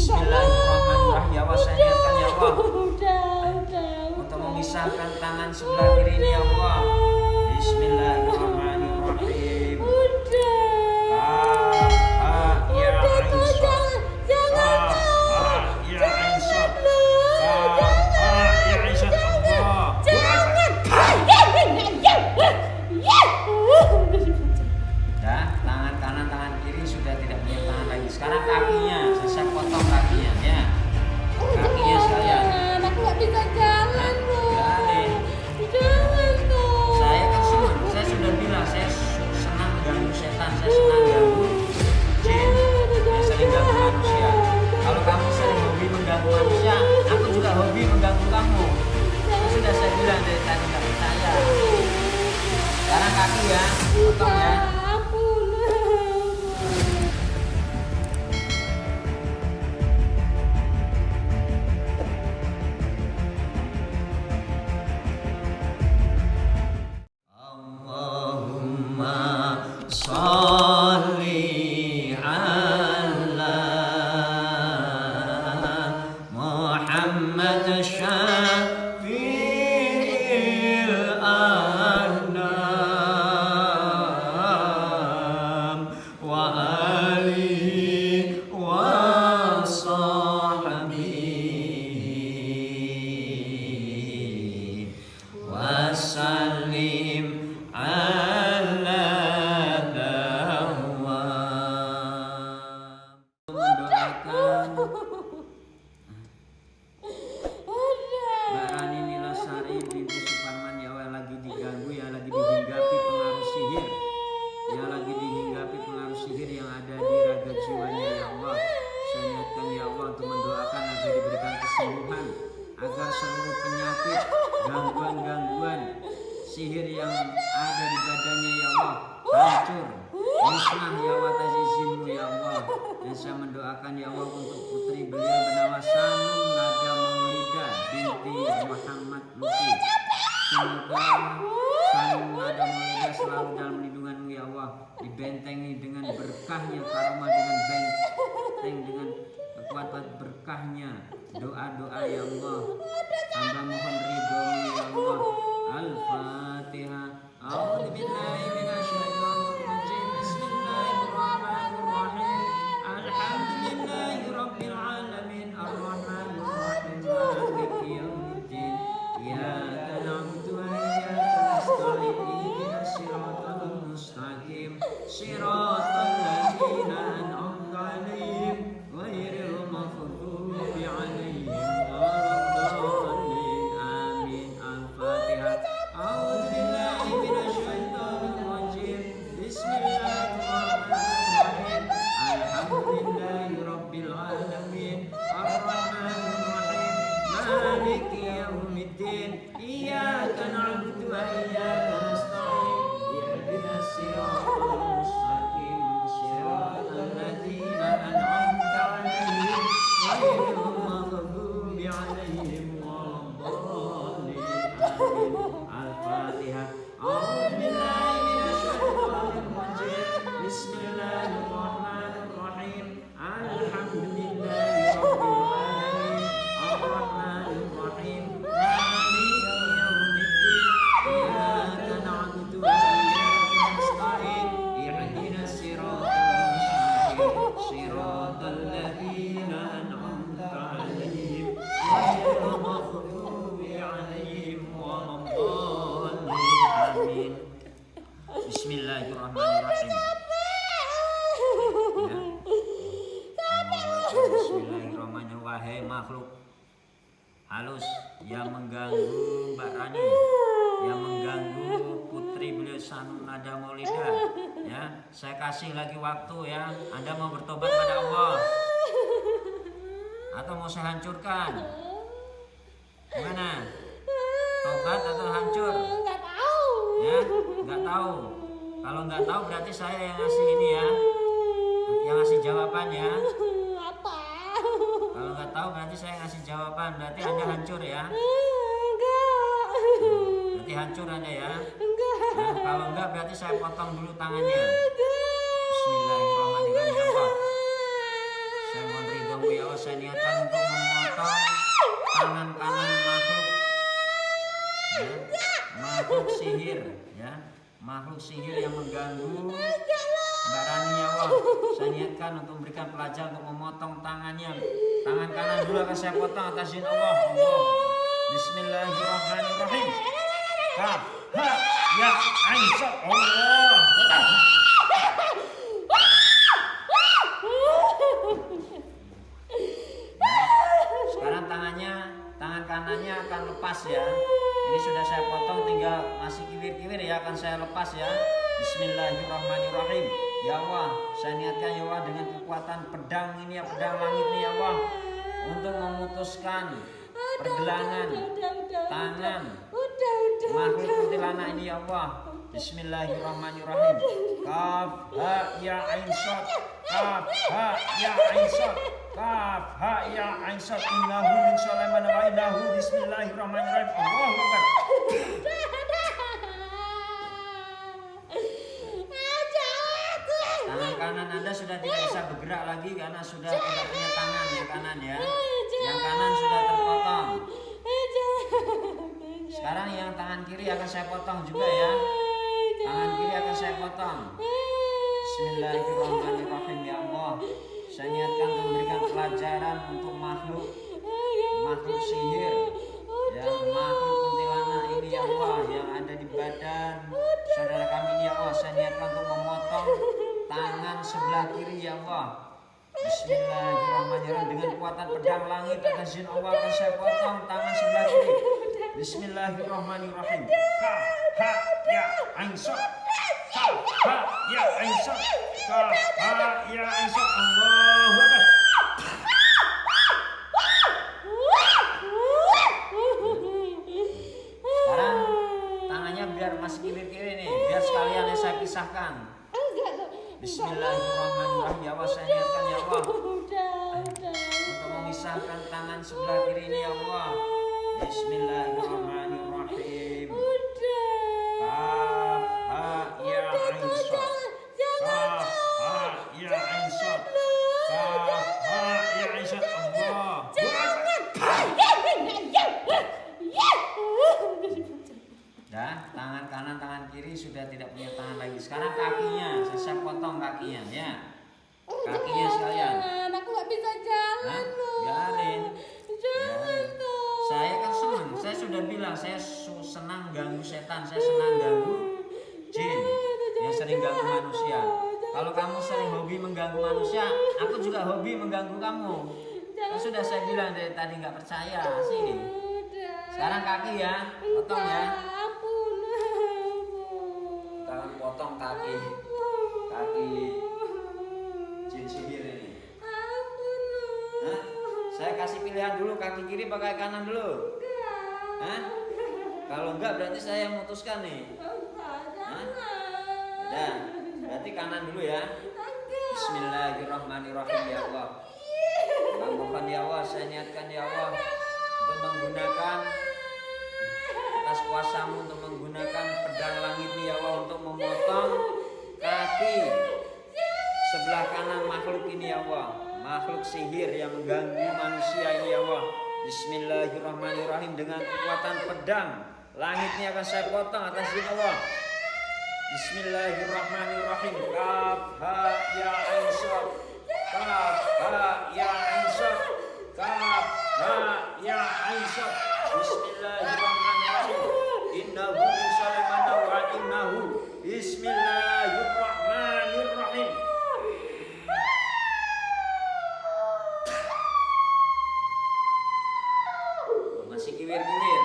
Bismillahirrahmanirrahim. Ya Allah, saya niatkan ya Allah Udah. untuk memisahkan tangan sebelah kiri ini ya Allah. Bismillahirrahmanirrahim. Tangan kanan, tangan kiri sudah tidak punya tangan lagi. Sekarang kakinya, saya potong kakinya ya. Kakinya saya. Aku nggak bisa jalan loh. Jangan dong. Saya kan senang. Saya sudah bilang saya senang ganggu setan. Saya senang ganggu jin. Saya sering ganggu manusia. Kalau kamu sering hobi mengganggu manusia, aku juga hobi mengganggu kamu. Sudah saya bilang dari tadi nggak percaya. Sekarang kaki ya, potong ya. Salli ala Muhammad syafi'il anam wa alihi wa sahbihi wa sallim ala Mbak Rani Nilasari binti Suparman ya Allah, lagi diganggu ya, lagi dihinggapi pengaruh sihir ya, lagi dihinggapi pengaruh sihir yang ada di raga jiwanya ya Allah. Saya niatkan ya Allah untuk mendoakan agar diberikan kesembuhan, agar seluruh penyakit, gangguan-gangguan sihir yang ada di badannya ya Allah hancur, musnah ya Allah atas izinmu ya Allah. Dan saya mendoakan ya Allah untuk putri beliau bernama Sanum Nada Maulida binti Muhammad Luki. Semoga Sanum Nada Maulida selalu dalam lindunganmu ya Allah, dibentengi dengan berkahnya karomah, dengan benteng dengan kekuatan berkahnya doa-doa ya Allah. Hamba mohon ridhomu ya Allah. Al-Fatihah. A'udzu billahi minasyaitonir rajim. Bismillahirrahmanirrahim. Alhamdulillahirabbil alamin. Arrahmanir rahim. Maliki yaumiddin. Iyyaka na'budu wa iyyaka nasta'in. Ihdinas siratal mustaqim. Siratal ladzina an'amta 'alaihim ghairil maghdubi 'alaihim waladdallin. Amin. Al-Fatihah. A'udzu billahi minasyaitonir rajim. Bismillahirrahmanirrahim. Alhamdulillahirabbil alamin. Arrahmanir rahim. Maliki yaumiddin. Iyyaka na'budu wa iyyaka nasta'in. Ihdinas siratal mustaqim. Siratal ladzina an'amta 'alaihim ghairil maghdubi 'alaihim waladdallin. Amin. Al-Fatihah. A'udzu billahi minasyaitonir rajim. Bismillahirrahmanirrahim. Alhamdulillahirabbil alamin. Arrahmanir rahim. Maliki yaumiddin. Iyyaka na'budu wa iyyaka nasta'in. Ihdinas siratal mustaqim. Siratal ladzina an'amta 'alaihim ghairil maghdubi 'alaihim waladdallin. Amin. Bismillahirrahmanirrahim. Ya. Bismillahirrahmanirrahim. Wahai makhluk halus yang mengganggu Mbak Rani, yang mengganggu putri beliau Sanum Nada Maulida, ya, saya kasih lagi waktu ya. Anda mau bertobat pada Allah atau mau saya hancurkan? Gimana? Tobat atau hancur? Nggak tahu. Ya, nggak tahu. Kalau nggak tahu berarti saya yang ngasih ini ya, yang ngasih jawaban ya. Apa? Kalau nggak tahu berarti saya ngasih jawaban, berarti Anda hancur ya. Enggak. Berarti hancur Anda ya. Enggak. Nah, kalau enggak berarti saya potong dulu tangannya. Enggak. Bismillahirrahmanirrahim. Ya Allah, saya mohon ridho ganggu ya Allah. Saya niatkan untuk memotong tangan kanan makhluk, ya, makhluk sihir, ya, makhluk sihir yang mengganggu Mbak Rani ya Allah. Saya niatkan untuk memberikan pelajaran untuk memotong tangannya. Tangan kanan dulu akan saya potong atas izin Allah. Bismillahirrahmanirrahim. Kaf, ha, ya, ain, sad, Allah. Sekarang tangan kanannya akan lepas ya. Ini sudah saya potong, tinggal masih kiwir-kiwir ya, akan saya lepas ya. Bismillahirrahmanirrahim. Ya Allah, saya niatkan ya Allah dengan kekuatan pedang ini ya, pedang langit ini ya Allah, untuk memutuskan pergelangan tangan makhluk kuntilanak ini ya Allah. Bismillahirrahmanirrahim. Kaf, ha, ya, ain, sad. Kaf, ha, ya, ain, sad. Kaf, ha, ya, ain, sad. Innahu min Sulaiman wa innahu. Bismillahirrahmanirrahim. Allahu Akbar. Tangan kanan Anda sudah tidak bisa bergerak lagi karena sudah tidak punya tangan ya kanan ya. Yang kanan sudah terpotong. Sekarang yang tangan kiri akan saya potong juga ya. Tangan kiri akan saya potong. Bismillahirrahmanirrahim ya Allah. Saya niatkan untuk memberikan pelajaran untuk makhluk sihir, yang makhluk kuntilanak ini ya Allah, yang ada di badan saudara kami ini ya Allah. Saya niatkan untuk memotong tangan sebelah kiri ya Allah. Bismillahirrahmanirrahim. Dengan kekuatan pedang langit atas izin Allah akan saya potong tangan sebelah kiri. Bismillahirrahmanirrahim. Kaf, ha, ya, ain, sad. Kaf, ha, ya, ain, sad. Kaf, ha, ya, ain, sad. Allahu Akbar. Sekarang tangannya biar masih kiwir-kiwir nih, biar sekalian yang saya pisahkan. Bismillahirrahmanirrahim. Ya Allah, saya niatkan ya Allah untuk memisahkan tangan sebelah kiri ini ya Allah. Bismillahirrahmanirrahim. Kaf, ha, ya, ain, sad. Kaf, ha, ya, ain, sad. Kaf, ha, ya, ain, sad. Allah. Dan tangan kanan, tangan kiri sudah tidak punya tangan lagi. Sekarang kakinya, saya potong kakinya ya. Kakinya sekalian. Aku nggak bisa jalan loh. Biarin. Jangan tuh. Saya kan senang. Saya sudah bilang saya senang ganggu setan. Saya senang ganggu jin yang sering ganggu manusia. Kalau kamu sering hobi mengganggu manusia, aku juga hobi mengganggu kamu. Kan sudah saya bilang dari tadi, nggak percaya sih. Sekarang kaki ya, potong ya. Tangan potong kaki jin sihir ini. Hah? Saya kasih pilihan dulu, kaki kiri pakai kanan dulu. Hah? Kalau enggak berarti saya memutuskan nih. Hah? Udah, berarti kanan dulu ya. Bismillahirrahmanirrahim ya Allah. Bang mohon ya Allah, saya niatkan ya Allah untuk menggunakan atas kuasamu, untuk menggunakan pedang langit ini ya Allah, untuk memotong kaki sebelah kanan makhluk ini ya Allah, makhluk sihir yang mengganggu manusia ini ya Allah. Bismillahirrahmanirrahim. Dengan kekuatan pedang langit ini akan saya potong atas izin Allah. Bismillahirrahmanirrahim. Kaf, ha, ya, ain, sad. Kaf, ha, ya, ain, sad. Kaf, ha, ya, ain, sad. Bismillahirrahmanirrahim. Innahu min Sulaiman wa innahu. Bismillahirrahmanirrahim. Masih kiwir-kiwir.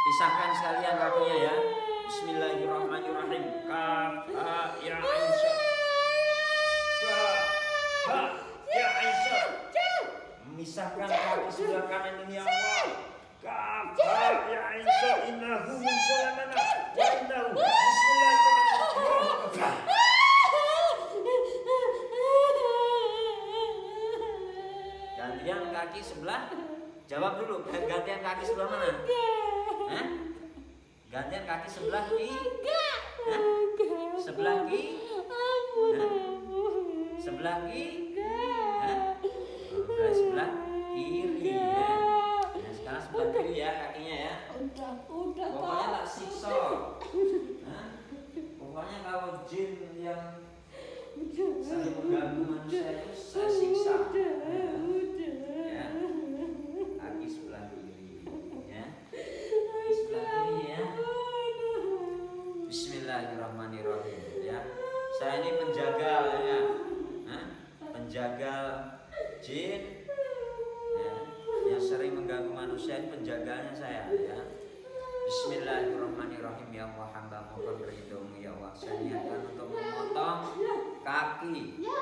Pisahkan sekalian kakinya ya. Bismillahirrahmanirrahim. Kaf, ha, ya, ain, sad. Kaf, ha, ya, ain, sad. Memisahkan kaki sebelah kanan ini ya Allah. Kaf, ha, ya, ain, sad. Innahu min Sulaiman wa innahu. Bismillahirrahmanirrahim. Gantian kaki sebelah. Jawab dulu. Gantian kaki sebelah mana? Hah? Gantian kaki sebelah kiri. Hah? Sebelah kiri. Hah? Sebelah kiri. Hah? sebelah kiri ya. Nah, sekarang sebelah kiri ya kakinya ya. Udah Pokoknya tak siksa. Hah? Pokoknya kalau jin yang sering mengganggu manusia itu saya siksa. Ya. Kaki sebelah kiri ya. Kaki sebelah kiri ya. Bismillahirrahmanirrahim ya. Saya ini penjagal ya. Hah? Penjagal jin ya, yang sering mengganggu manusia ini penjaganya saya ya. Bismillahirrahmanirrahim. Ya Allah, hamba mohon ridhomu ya Allah. Saya niatkan untuk memotong kaki ya,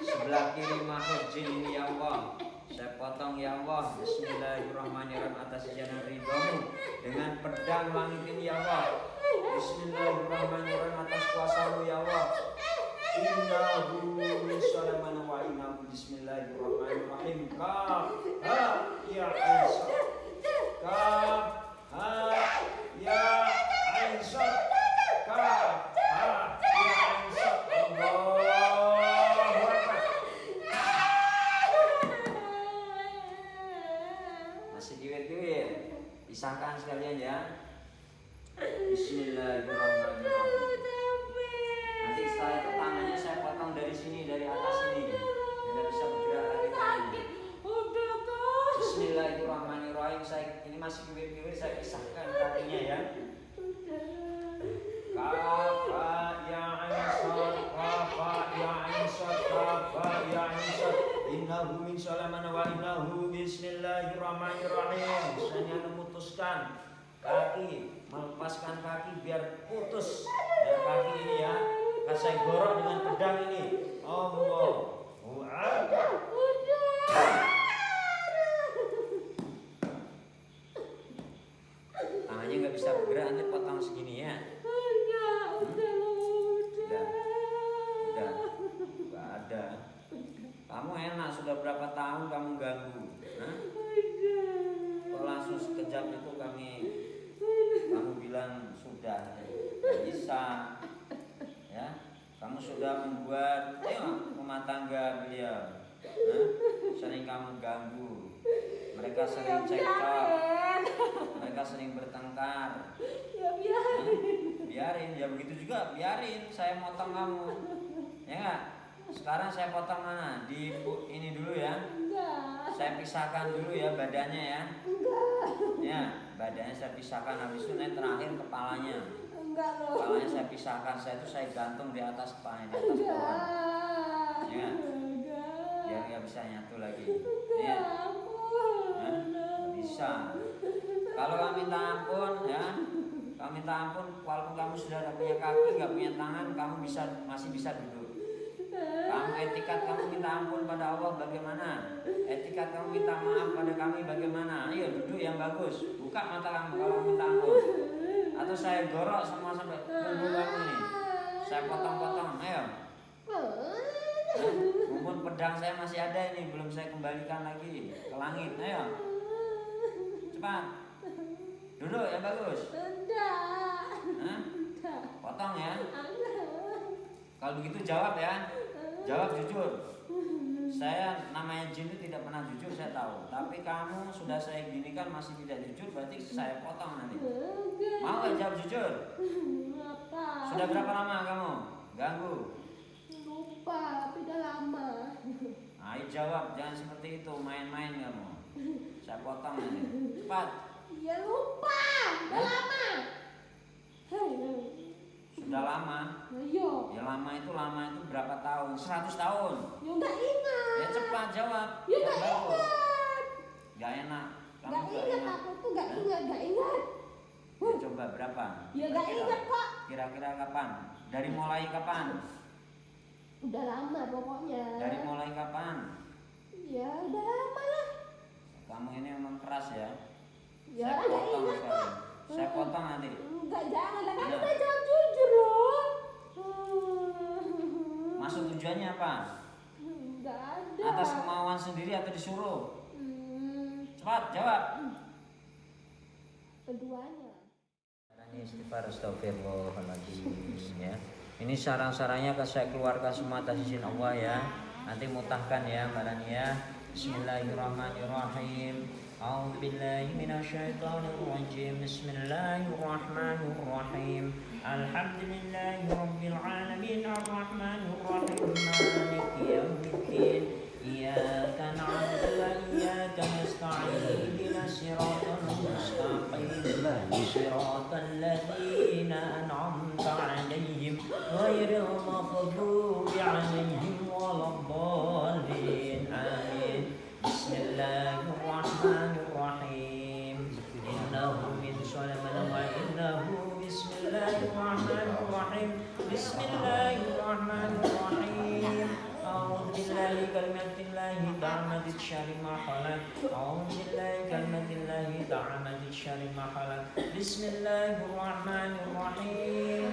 sebelah kiri makhluk jin ini ya Allah. Saya potong ya Allah. Bismillahirrahmanirrahim atas izin ridhomu dengan pedang langit ini ya Allah. Bismillahirrahmanirrahim atas kuasamu ya Allah. Innahu min sulaiman wa innahu bismillahirrahmanirrahim. Kaf ha ya ain sad. Kaf ha ya ain sad. Kaf ha ya ain sad. Allahu akbar. Masih diwir-diwir. Pisahkan sekalian ya. Bismillahirrahmanirrahim. Nanti setelah itu tangannya saya potong dari sini, dari atas sini. Tidak bisa bergerak lagi tangannya. Bismillahirrahmanirrahim. Saya ini masih kiwir-kiwir, saya pisahkan kakinya ya. Kafa ya ain sad, kafa ya ain sad, kafa ya ain sad. Innahu min sulaiman wa innahu bismillahirrahmanirrahim. Saya memutuskan kaki, melepaskan kaki biar putus ya kaki ini ya. Akan saya gorok dengan pedang ini. Allahu akbar. Tangannya nggak bisa bergerak, nanti potong segini ya. Udah, nggak ada. Kamu enak, sudah berapa tahun kamu ganggu? Hah? Kok langsung sekejap itu kamu bilang sudah, nggak bisa. Ya, kamu sudah membuat rumah tangga beliau. Sering kamu ganggu. Mereka sering cekcok. Mereka sering bertengkar. Ya biarin. Biarin, ya begitu juga biarin. Saya motong kamu. Ya enggak? Sekarang saya potong mana? Di ini dulu ya. Enggak. Saya pisahkan dulu ya badannya ya. Enggak. Ya, badannya saya pisahkan, habis itu nanti terakhir kepalanya. Enggak loh. Kepalanya saya pisahkan, saya gantung di atas kepalanya, di atas pohon. Ya. Biar nggak bisa nyatu lagi. Ya. Nah, bisa. Kalau kamu minta ampun ya, kamu minta ampun walaupun kamu sudah tidak punya kaki, nggak punya tangan, kamu masih bisa duduk. Kamu etikat kamu minta ampun pada Allah bagaimana? Etikat kamu minta maaf pada kami bagaimana? Ayo duduk yang bagus. Buka mata kamu kalau minta ampun. Atau saya gorok semua sampai bumbu kamu ini. Saya potong-potong. Ayo. Mumpun pedang saya masih ada ini, belum saya kembalikan lagi ke langit. Ayo. Cepat. Duduk yang bagus. Hah? Potong ya. Kalau begitu jawab ya. Jawab jujur. Saya namanya jin itu tidak pernah jujur, saya tahu. Tapi kamu sudah saya ginikan masih tidak jujur, berarti saya potong nanti. Mau gak jawab jujur? Sudah berapa lama kamu ganggu? Lupa, tapi udah lama. Ayo jawab, jangan seperti itu, main-main kamu. Saya potong nanti. Cepat. Ya lupa, udah lama. Sudah lama. Ayo. Ya lama itu berapa tahun? 100 tahun. Ya nggak ingat. Ya cepat jawab. Ya nggak ingat. Gak enak. Kamu Nggak gak ingat, aku tuh nggak ingat. Ya, coba berapa? Ya nggak ingat kok. Kira-kira kapan? Dari mulai kapan? Udah lama pokoknya. Dari mulai kapan? Ya udah lama lah. Kamu ini memang keras ya. Ya Saya nggak potong ingat sekarang. kok. Saya potong nanti. Enggak, jangan lah, kan Ya. udah jawab jujur loh. Maksud tujuannya apa? Enggak ada. Atas kemauan sendiri atau disuruh? Cepat jawab. Keduanya. Ini istighfar astagfirullahaladzim ya. Ini sarang-sarangnya akan saya keluarkan semua atas izin Allah ya. Nanti mutahkan ya Mbak Rani ya. Bismillahirrahmanirrahim. A'udzu billahi minasyaitonir rajim. Bismillahirrahmanirrahim. Alhamdulillahi rabbil alamin arrahmanir rahim maliki yaumiddin. Iyyaka na'budu wa iyyaka nasta'in. Ihdinas siratal mustaqim. Siratal ladzina an'amta 'alaihim ghairil maghdubi 'alaihim waladdallin. Amin. Bismillahirrahmanirrahim. Innahu min sulaiman wa innahu bismillahirrahmanirrahim. Bismillahirrahmanirrahim. A'udzu billahi kalimatillahi ta'ammadit syarri ma khalaq. A'udzu billahi kalimatillahi ta'ammadit syarri ma khalaq. Bismillahirrahmanirrahim.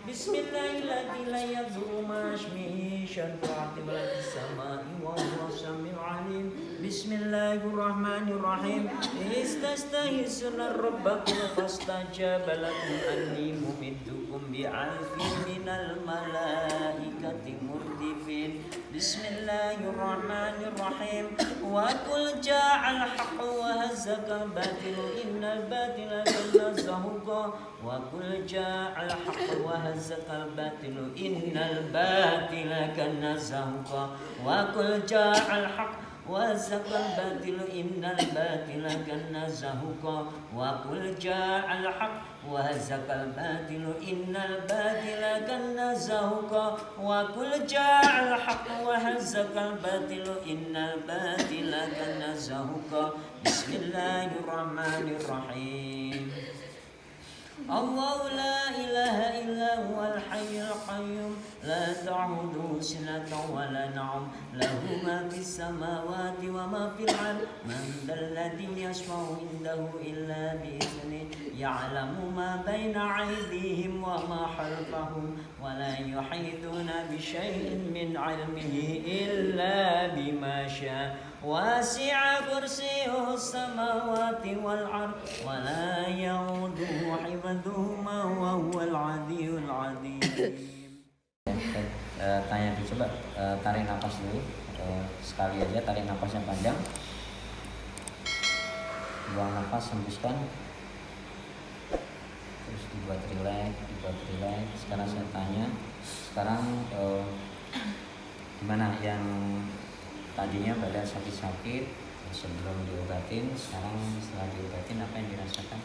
Bismillahirrahmanirrahim. La yadurru ma ismihi syai'un fis samai wa huwa samiul alim. Bismillahirrahmanirrahim. Istastaghithuna rabbakum fastajaba lakum anni mumiddukum bi'alfin minal malaikati murdifin. Bismillahirrahmanirrahim. Wa qul ja'al haqqu wa hazzaqal batilu innal batila kana zahuqa. Wa qul ja'al haqqu wa hazzaqal batilu innal batila kana zahuqa. Wa qul ja'al haqqu وَزَقَ الْبَاطِلُ إِنَّ الْبَاطِلَ كَانَ زَهُوقًا وَقُلْ جَاءَ الْحَقُّ وَزَقَ الْبَاطِلُ إِنَّ الْبَاطِلَ كَانَ زَهُوقًا وَقُلْ جَاءَ الْحَقُّ وَزَقَ الْبَاطِلُ إِنَّ الْبَاطِلَ كَانَ زَهُوقًا. Bismillahirrahmanirrahim. Allahu la ilaha illa huwal hayyul qayyum la ta'khudhuhu sinatun wa la nawm lahu ma fis samawati wa ma fil ard man dhal ladzi yashfa'u indahu illa bi idhnihi ya'lamu ma baina aydihim wa ma khalfahum wa la yuhituna bi shay'in min 'ilmihi illa bima syaa. Wasi'a kursiyyuhu samawati wal ard wa la ya'uduhu hifdhuhuma wa huwal 'aliyyul 'azim. Tanya dulu, coba tarik nafas dulu, sekali aja tarik nafasnya panjang, buang nafas, hembuskan, terus dibuat rileks. Sekarang saya tanya, sekarang gimana yang tadinya badan sakit-sakit sebelum diobatin, sekarang setelah diobatin apa yang dirasakan?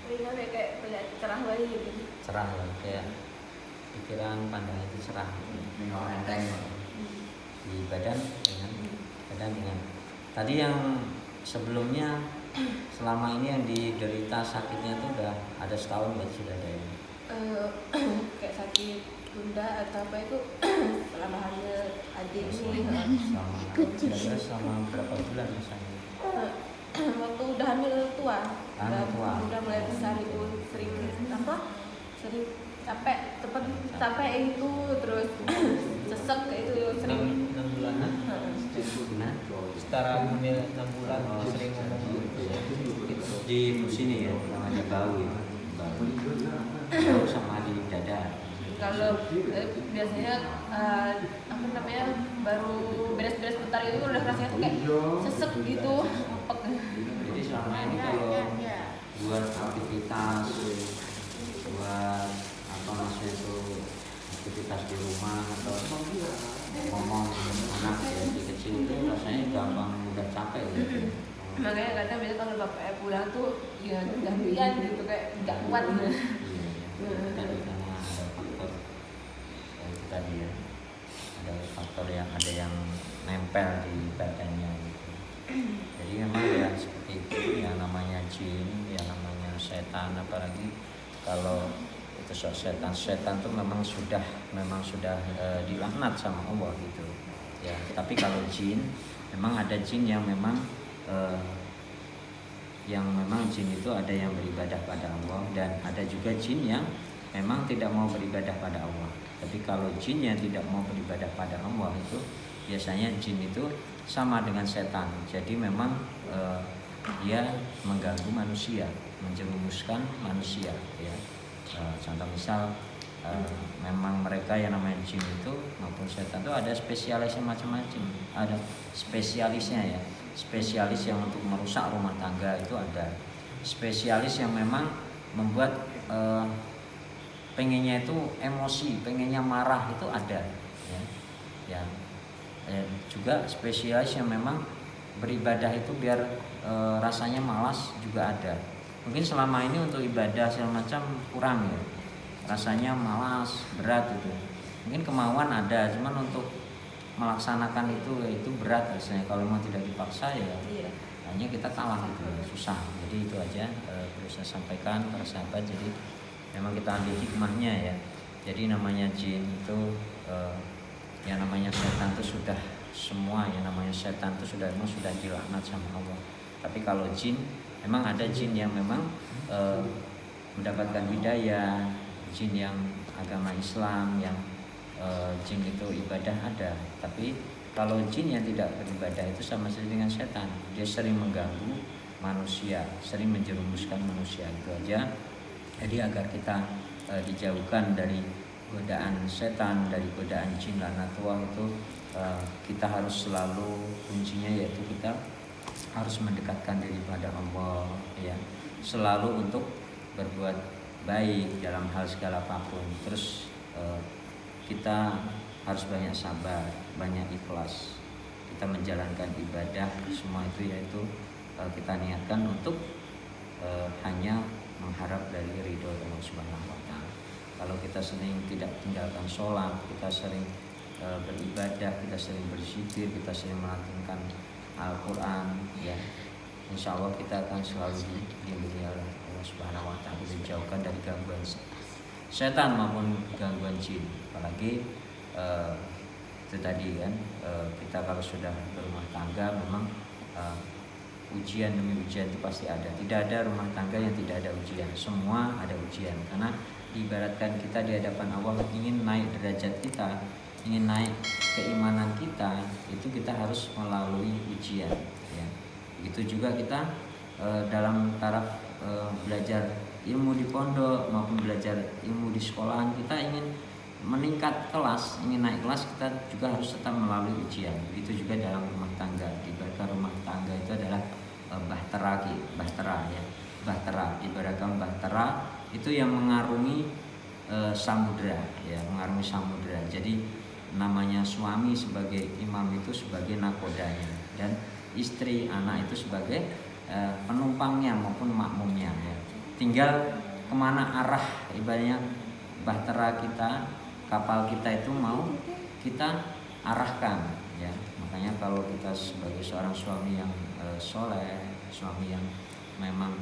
Ringan ya, kayak cerah lagi gitu. Cerah lah, kayak pikiran pandangan itu cerah. Enteng di badan dengan. Tadi yang sebelumnya selama ini yang diderita sakitnya itu udah ada setahun berarti sudah ada ya? Kayak sakit bunda atau apa itu selama hamil adik ini. Kira-kira selama berapa bulan misalnya? Waktu udah hamil tua. Udah mulai besar itu sering capek itu terus sesek kayak itu sering 6 bulanan. Setara hamil 6 bulan sering ngomong di sini ya, namanya bau ya. Bau sama di dada. Kalau biasanya baru beres-beres bentar itu udah rasanya tuh kayak sesek gitu. Jadi selama ini kalau buat aktivitas, buat apa maksudnya itu aktivitas di rumah atau ngomong anak ya di kecil itu rasanya gampang mudah capek gitu. Makanya kadang biasanya kalau bapaknya pulang tuh ya gantian gitu kayak nggak kuat gitu. Tadi karena ada faktor itu tadi ya, ada faktor yang nempel di badannya gitu. Jadi memang yang seperti itu yang namanya jin, yang namanya setan, apalagi kalau itu setan tuh memang sudah dilaknat sama Allah gitu ya. Tapi kalau jin, memang ada jin yang memang jin itu ada yang beribadah pada Allah dan ada juga jin yang memang tidak mau beribadah pada Allah. Tapi kalau jin yang tidak mau beribadah pada Allah itu biasanya jin itu sama dengan setan. Jadi memang dia mengganggu manusia, menjerumuskan manusia ya. Contoh misal memang mereka yang namanya jin itu maupun setan itu ada spesialisnya macam-macam, ada spesialisnya ya, spesialis yang untuk merusak rumah tangga itu ada, spesialis yang memang membuat pengennya itu emosi, pengennya marah itu ada ya. Juga spesialis yang memang beribadah itu biar rasanya malas juga ada. Mungkin selama ini untuk ibadah segala macam kurang ya, rasanya malas, berat itu. Mungkin kemauan ada, cuman untuk melaksanakan itu berat rasanya. Kalau memang tidak dipaksa ya hanya kita kalah gitu, susah. Jadi itu aja perlu saya sampaikan para sahabat. Jadi memang kita ambil hikmahnya ya. Jadi namanya jin itu yang namanya setan itu sudah semua, yang namanya setan itu memang sudah dilaknat sama Allah. Tapi kalau jin, memang ada jin yang memang mendapatkan hidayah, jin yang agama Islam, yang jin itu ibadah ada. Tapi kalau jin yang tidak beribadah itu sama saja dengan setan. Dia sering mengganggu manusia, sering menjerumuskan manusia, itu aja. Jadi agar kita dijauhkan dari godaan setan, dari godaan jin lanatullah itu, kita harus selalu kuncinya yaitu kita harus mendekatkan diri pada Allah ya, selalu untuk berbuat baik dalam hal segala apapun. Terus kita harus banyak sabar, banyak ikhlas. Kita menjalankan ibadah semua itu yaitu kita niatkan untuk hanya mengharap dari ridho Allah Subhanahu wa taala. Kalau kita sering tidak tinggalkan sholat, kita sering beribadah, kita sering berzikir, kita sering melantunkan Al-Quran ya, insya Allah kita akan selalu dilindungi oleh Allah Subhanahu wa taala, dijauhkan dari gangguan setan maupun gangguan jin. Apalagi itu tadi kan, kita kalau sudah berumah tangga memang ujian demi ujian itu pasti ada. Tidak ada rumah tangga yang tidak ada ujian, semua ada ujian. Karena diibaratkan kita di hadapan Allah ingin naik derajat kita, ingin naik keimanan kita, itu kita harus melalui ujian ya. Begitu juga kita dalam taraf belajar ilmu di pondok maupun belajar ilmu di sekolahan, kita ingin meningkat kelas, ingin naik kelas, kita juga harus tetap melalui ujian. Begitu juga dalam rumah tangga. Ibaratkan rumah tangga itu adalah bahtera ya. Bahtera, ibaratkan bahtera itu yang mengarungi samudra ya, mengarungi samudra. Jadi namanya suami sebagai imam itu sebagai nakodanya, dan istri anak itu sebagai penumpangnya maupun makmumnya ya. Tinggal kemana arah ibaratnya bahtera kita, kapal kita itu mau kita arahkan ya. Makanya kalau kita sebagai seorang suami yang soleh, suami yang memang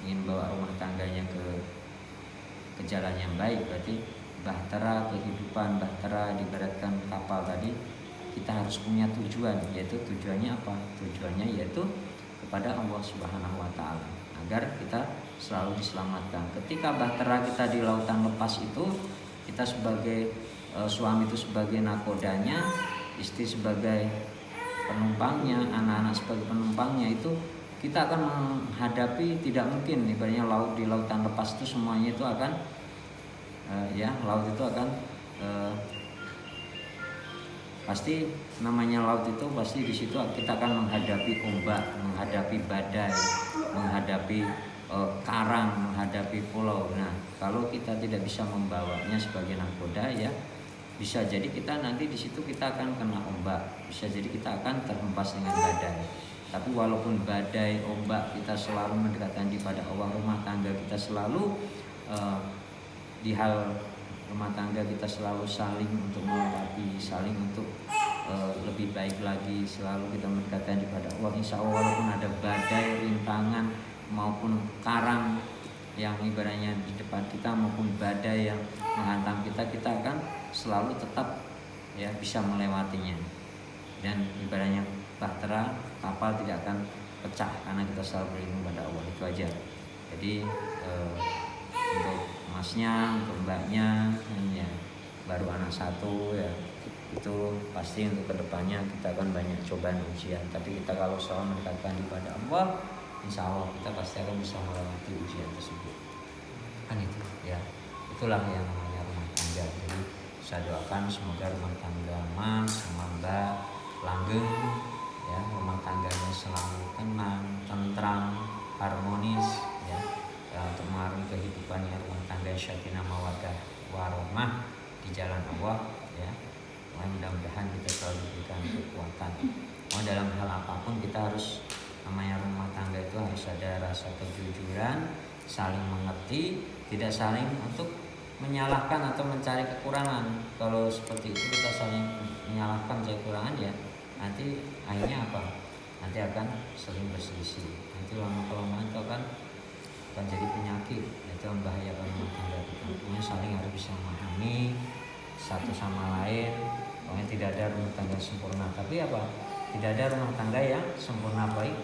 ingin bawa rumah tangganya ke jalan yang baik, berarti bahtera kehidupan, bahtera diibaratkan kapal tadi, kita harus punya tujuan, yaitu tujuannya apa? Tujuannya yaitu kepada Allah Subhanahu wa taala, agar kita selalu diselamatkan. Ketika bahtera kita di lautan lepas itu, kita sebagai suami itu sebagai nakodanya, istri sebagai penumpangnya, anak-anak sebagai penumpangnya, itu kita akan menghadapi tidak mungkin ibaratnya laut di lautan lepas itu semuanya itu akan laut itu akan pasti namanya laut itu pasti di situ kita akan menghadapi ombak, menghadapi badai, menghadapi karang, menghadapi pulau. Nah, kalau kita tidak bisa membawanya sebagai nakoda ya, bisa jadi kita nanti di situ kita akan kena ombak, bisa jadi kita akan terhempas dengan badai. Tapi walaupun badai, ombak, kita selalu mendekatkan kepada Allah, rumah tangga kita selalu di hal rumah tangga kita selalu saling untuk melengkapi, saling untuk lebih baik lagi, selalu kita mendekatkan kepada Allah. Insya Allah walaupun ada badai, rintangan maupun karang yang ibaratnya di depan kita maupun badai yang menghantam kita, kita akan selalu tetap ya bisa melewatinya. Dan ibaratnya bahtera kapal tidak akan pecah karena kita selalu berlindung pada Allah. Itu aja. Jadi untuk masnya, untuk mbaknya ya, baru anak satu ya, itu pasti untuk kedepannya kita akan banyak cobaan ujian. Tapi kita kalau selalu mendekatkan kepada Allah, insya Allah kita pasti akan bisa melewati ujian tersebut. Kan itu ya. itulah yang namanya rumah tangga. Jadi saya doakan semoga rumah tangga Mas sama Mbak langgeng, ya, rumah tangganya selalu tenang, tentram, harmonis, ya, untuk mengarungi kehidupannya rumah tangga syakinah mawaddah warahmah di jalan Allah, ya. Mudah-mudahan kita selalu diberikan kekuatan. Dalam hal apapun kita harus, namanya rumah tangga itu harus ada rasa kejujuran, saling mengerti, tidak saling untuk menyalahkan atau mencari kekurangan. Kalau seperti itu kita saling menyalahkan, mencari kekurangan, ya nanti akhirnya apa? Nanti akan sering berselisih. Nanti lama-kelamaan itu akan jadi penyakit, itu membahayakan rumah tangga kita. Pokoknya saling harus bisa memahami satu sama lain. Pokoknya tidak ada rumah tangga sempurna. Tapi apa? Tidak ada rumah tangga yang sempurna baik.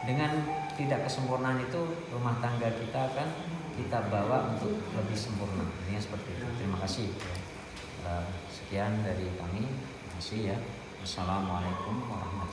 Dengan tidak kesempurnaan itu rumah tangga kita akan kita bawa untuk lebih sempurna. Ini seperti itu. Terima kasih. Sekian dari kami. Terima kasih ya. Assalamualaikum warahmatullahi wabarakatuh.